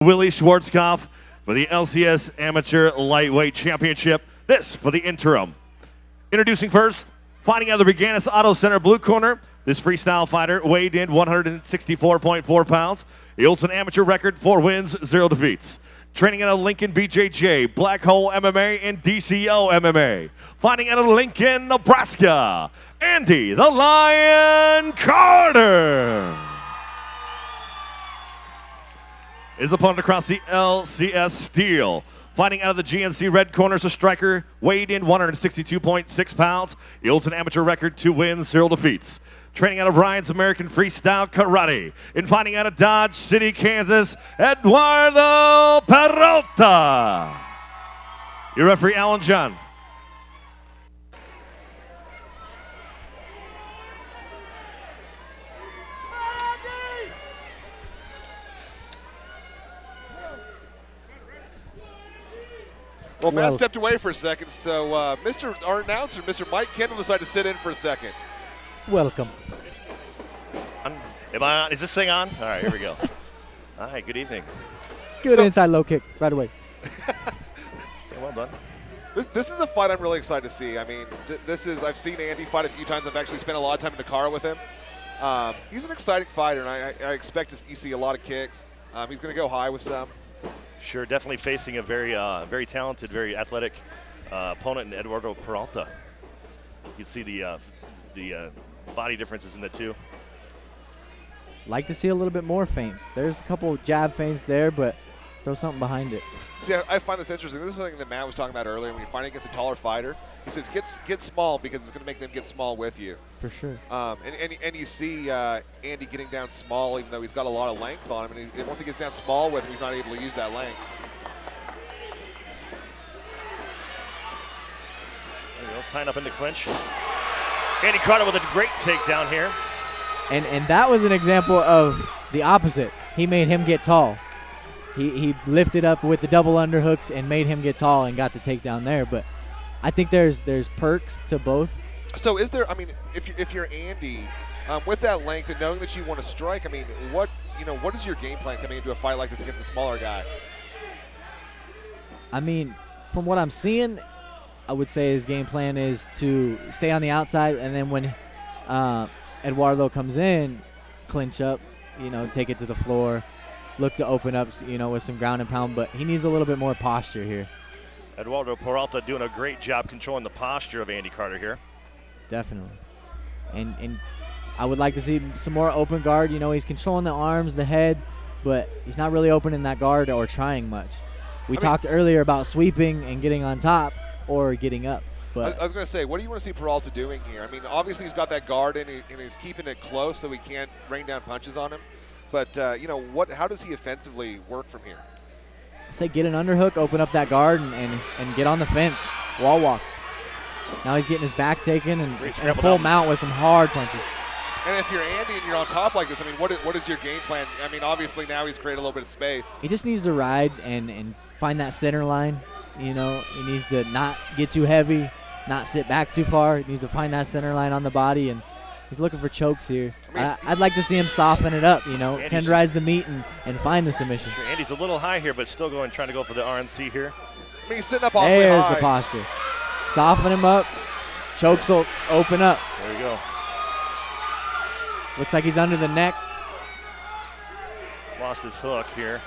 Willie Schwarzkopf for the LCS Amateur Lightweight Championship. This for the interim. Introducing first, fighting out of the Reganis Auto Center blue corner. This freestyle fighter weighed in 164.4 pounds. He holds an amateur record, 4 wins, 0 defeats. Training out of Lincoln BJJ, Black Hole MMA, and DCO MMA. Fighting out of Lincoln, Nebraska, Andy the Lion Carter. His opponent across the LCS Steel. Fighting out of the GNC red corner is a striker, weighed in 162.6 pounds. He holds an amateur record, 2 wins, 0 defeats. Training out of Ryan's American Freestyle Karate. And fighting out of Dodge City, Kansas, Eduardo Peralta. Your referee, Alan John. Well, Matt stepped away for a second, so our announcer, Mr. Mike Kendall, decided to sit in for a second. Welcome. Am I on? Is this thing on? All right, here we go. All right, good evening. Good inside low kick right away. Well done. This is a fight I'm really excited to see. I mean, I've seen Andy fight a few times. I've actually spent a lot of time in the car with him. He's an exciting fighter, and I expect to see a lot of kicks. He's going to go high with some. Sure, definitely facing a very talented, very athletic opponent in Eduardo Peralta. You can see the body differences in the two. Like to see a little bit more feints. There's a couple jab feints there, but throw something behind it. See, I find this interesting. This is something that Matt was talking about earlier. When you're fighting against a taller fighter, he says get small because it's going to make them get small with you. For sure. And you see Andy getting down small, even though he's got a lot of length on him. And once he gets down small with him, he's not able to use that length. There you go, tying up in the clinch. Andy Carter with a great takedown here. And that was an example of the opposite. He made him get tall. He lifted up with the double underhooks and made him get tall and got the takedown there. But I think there's perks to both. So is there? I mean, if you're Andy, with that length and knowing that you want to strike, I mean, what is your game plan coming into a fight like this against a smaller guy? I mean, from what I'm seeing, I would say his game plan is to stay on the outside, and then when Eduardo comes in, clinch up, take it to the floor, look to open up, with some ground and pound, but he needs a little bit more posture here. Eduardo Peralta doing a great job controlling the posture of Andy Carter here. Definitely. And I would like to see some more open guard. He's controlling the arms, the head, but he's not really opening that guard or trying much. We talked earlier about sweeping and getting on top or getting up. But I was going to say, what do you want to see Peralta doing here? I mean, obviously he's got that guard and he's keeping it close so he can't rain down punches on him. But, how does he offensively work from here? I say get an underhook, open up that guard, and get on the fence. Wall walk. Now he's getting his back taken and a full mount with some hard punches. And if you're Andy and you're on top like this, I mean, what is your game plan? I mean, obviously now he's created a little bit of space. He just needs to ride and find that center line. He needs to not get too heavy, not sit back too far. He needs to find that center line on the body, and he's looking for chokes here. I'd like to see him soften it up, tenderize the meat and find the submission. Sure, Andy's a little high here, but still trying to go for the RNC here. I mean, he's sitting up awfully high. There's the posture. Soften him up. Chokes will open up. There you go. Looks like he's under the neck. Lost his hook here.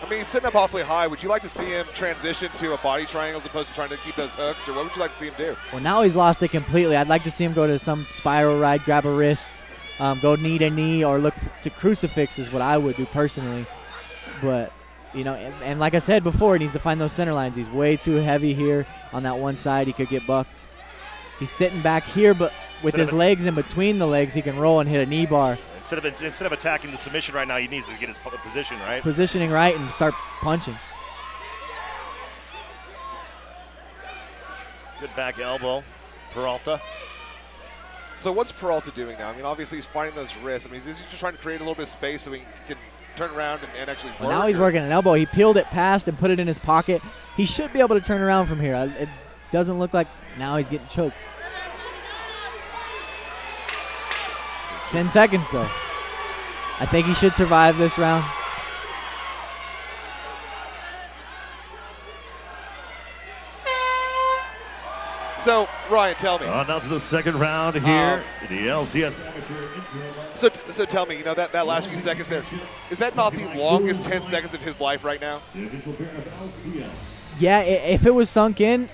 I mean, he's sitting up awfully high. Would you like to see him transition to a body triangle as opposed to trying to keep those hooks, or what would you like to see him do? Well, now he's lost it completely. I'd like to see him go to some spiral ride, grab a wrist, go knee to knee, or look to crucifix is what I would do personally. But, and like I said before, he needs to find those center lines. He's way too heavy here on that one side. He could get bucked. He's sitting back here, but with his legs in between the legs, he can roll and hit a knee bar. Instead of attacking the submission right now, he needs to get his position right. Positioning right and start punching. Good back elbow, Peralta. So what's Peralta doing now? I mean, obviously he's finding those wrists. I mean, is he just trying to create a little bit of space so he can turn around and actually work? Well, now he's working an elbow. He peeled it past and put it in his pocket. He should be able to turn around from here. It doesn't look like now he's getting choked. 10 seconds, though. I think he should survive this round. So, Ryan, tell me. On down to the second round here in the LCS. So tell me, that last few seconds there, is that not the longest 10 seconds of his life right now? Yeah, if it was sunk in,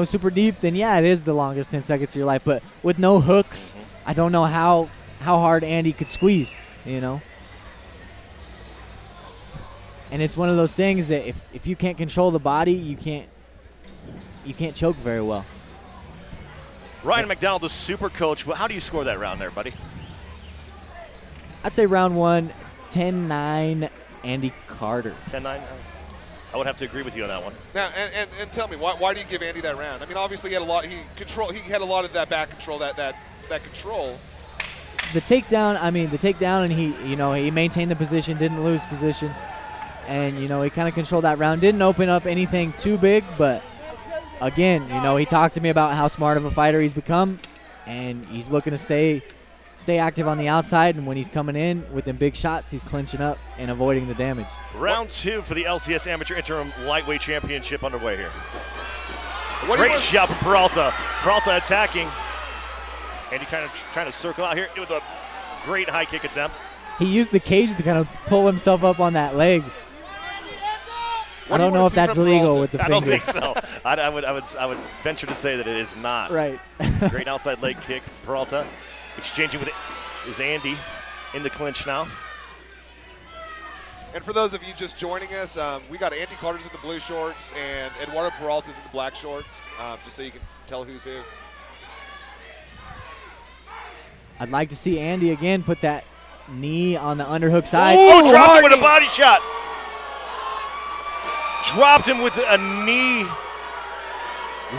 super deep, then yeah, it is the longest 10 seconds of your life. But with no hooks, I don't know how hard Andy could squeeze, And it's one of those things that if you can't control the body, you can't choke very well. Ryan McDonald, the super coach. Well, how do you score that round there, buddy? I'd say round 1, 10-9, Andy Carter. 10-9? I would have to agree with you on that one. Now, and tell me, why do you give Andy that round? I mean, obviously he had a lot. He had a lot of that back control, that control. The takedown, and he maintained the position, didn't lose position, and he kind of controlled that round. Didn't open up anything too big, but again, he talked to me about how smart of a fighter he's become, and he's looking to stay active on the outside, and when he's coming in with them big shots, he's clinching up and avoiding the damage. Round 2 for the LCS Amateur Interim Lightweight Championship underway here. Great shot from Peralta. Peralta attacking. And he kind of trying to circle out here with a great high kick attempt. He used the cage to kind of pull himself up on that leg. I don't know if that's legal with the fingers. I don't think so. I would venture to say that it is not. Right. Great outside leg kick, Peralta. Exchanging with is Andy in the clinch now. And for those of you just joining us, we got Andy Carter's in the blue shorts and Eduardo Peralta's in the black shorts, just so you can tell who's who. I'd like to see Andy again put that knee on the underhook side. Oh, dropped him with a body shot. Dropped him with a knee.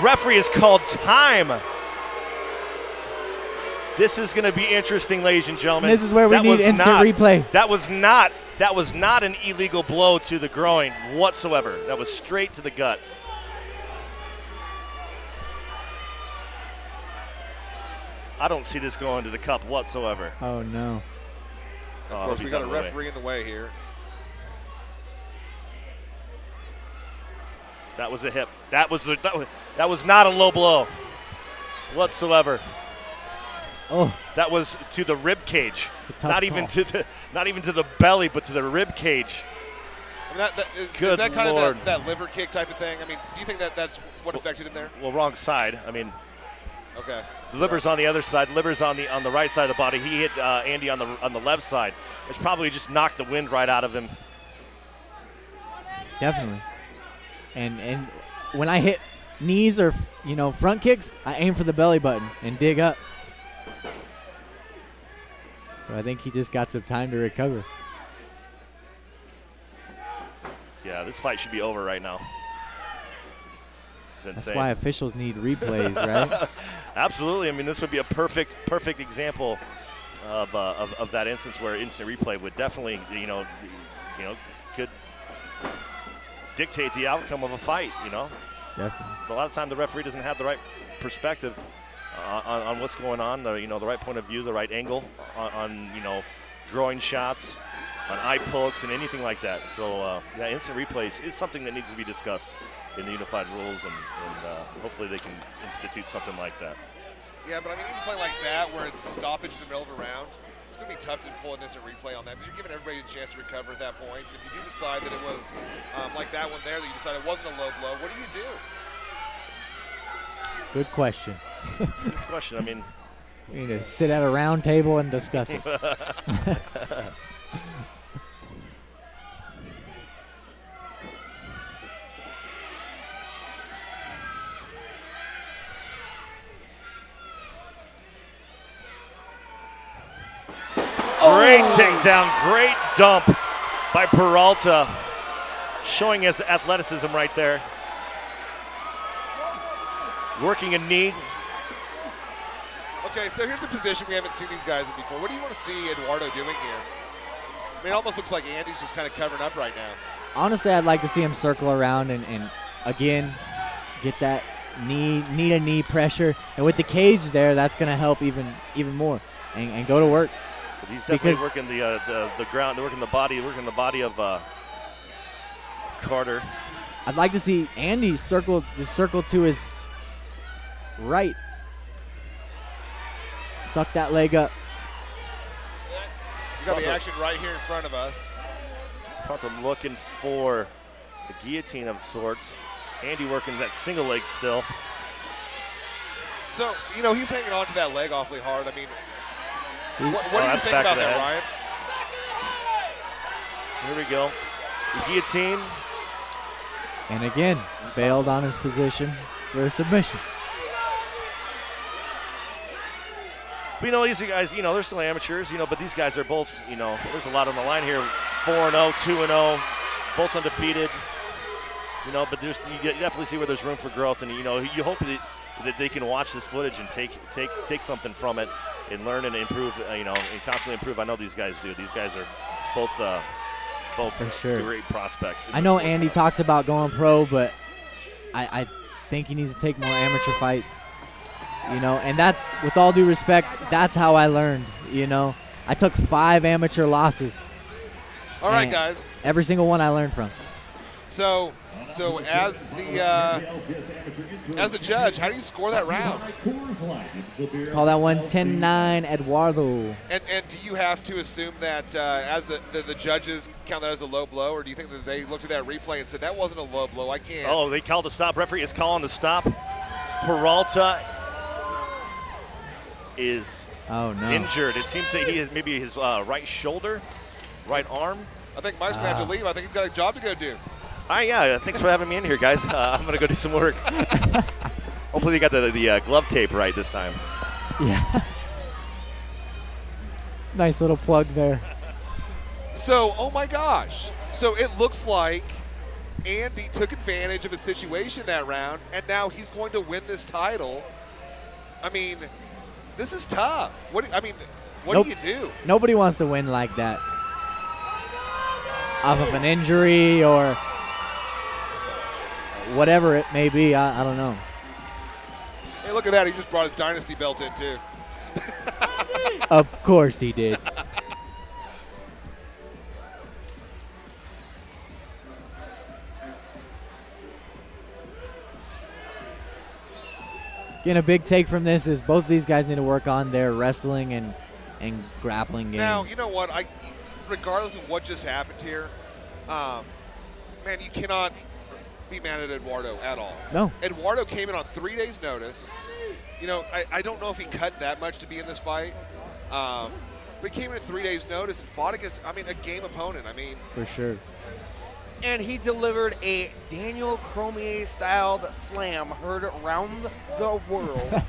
Referee has called time. This is going to be interesting, ladies and gentlemen. This is where we need instant replay. That was not an illegal blow to the groin whatsoever. That was straight to the gut. I don't see this going to the cup whatsoever. Oh, no. Of course, we got a referee in the way here. That was a hip. That was not a low blow whatsoever. Oh, that was to the rib cage. Not even call. to the belly, but to the rib cage. I mean, is that kind of that liver kick type of thing? I mean, do you think that's what affected him there? Well, wrong side. I mean, okay. The liver's on the other side. The liver's on the right side of the body. He hit Andy on the left side. It's probably just knocked the wind right out of him. Definitely. And when I hit knees or front kicks, I aim for the belly button and dig up. So I think he just got some time to recover. Yeah, this fight should be over right now. That's why officials need replays, right? Absolutely. I mean, this would be a perfect example of that instance where instant replay would definitely, could dictate the outcome of a fight. Definitely. But a lot of time the referee doesn't have the right perspective on what's going on, the right point of view, the right angle on groin shots, on eye pokes, and anything like that. So instant replays is something that needs to be discussed in the unified rules, and hopefully they can institute something like that. Yeah, but I mean, even something like that where it's a stoppage in the middle of a round, it's going to be tough to pull an instant replay on that because you're giving everybody a chance to recover at that point. If you do decide that it was like that one there, that you decide it wasn't a low blow, what do you do? Good question. Good question. I mean, we need to sit at a round table and discuss it. Great takedown, great dump by Peralta, showing his athleticism right there. Working a knee. Okay, so here's a position we haven't seen these guys in before. What do you want to see Eduardo doing here? I mean, it almost looks like Andy's just kind of covering up right now. Honestly, I'd like to see him circle around and again, get that knee-to-knee pressure. And with the cage there, that's going to help even more and go to work. But he's definitely working the ground, working the body of Carter. I'd like to see Andy circle to his right. Suck that leg up. You got the action right here in front of us. Peralta looking for a guillotine of sorts. Andy working that single leg still. So, you know, he's hanging on to that leg awfully hard. I mean, what do you that's think back about of the that, head. Ryan? Here we go. The guillotine. And again, bailed on his position for a submission. But, you know, these guys, you know, they're still amateurs, you know, but these guys are both, you know, there's a lot on the line here. 4-0, 2-0, both undefeated. You know, but there's, you definitely see where there's room for growth, and you know, you hope that they can watch this footage and take something from it and learn and improve. You know, and constantly improve. I know these guys do. These guys are both For sure. great prospects. I know Andy talks about going pro, but I think he needs to take more amateur fights. You know, and that's, with all due respect, that's how I learned. You know, I took 5 amateur losses. All right, guys. Every single one I learned from. So as the judge, how do you score that round? Call that one 10-9 Eduardo. And do you have to assume that as the judges count that as a low blow, or do you think that they looked at that replay and said that wasn't a low blow? I can't. Oh, they called the stop. Referee is calling the stop. Peralta is injured. It seems that he is maybe his right shoulder, right arm. I think Mike's going to have to leave. I think he's got a job to go do. All right, yeah. Thanks for having me in here, guys. I'm going to go do some work. Hopefully, you got the glove tape right this time. Yeah. Nice little plug there. So, oh my gosh. So it looks like Andy took advantage of a situation that round, and now he's going to win this title. I mean, this is tough. What do you do? Nobody wants to win like that. Off of an injury or whatever it may be, I don't know. Hey, look at that. He just brought his Dynasty belt in, too. Of course he did. Again, a big take from this is both these guys need to work on their wrestling and grappling games. Now, you know what? Regardless of what just happened here, man, you cannot be mad at Eduardo at all. No. Eduardo came in on 3 days' notice. You know, I don't know if he cut that much to be in this fight, but he came in at 3 days' notice and fought against, a game opponent. For sure. And he delivered a Daniel Cormier-styled slam heard around the world.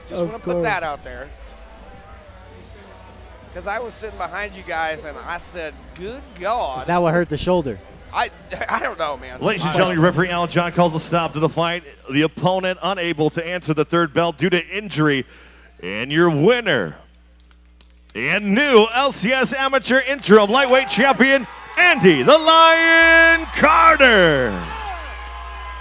Just want to put that out there. Because I was sitting behind you guys, and I said, good God. Is that what hurt the shoulder? I don't know, man. Ladies and gentlemen, referee Alan John calls a stop to the fight. The opponent unable to answer the third bell due to injury. And your winner and new LCS Amateur Interim Lightweight Champion, Andy the Lion Carter.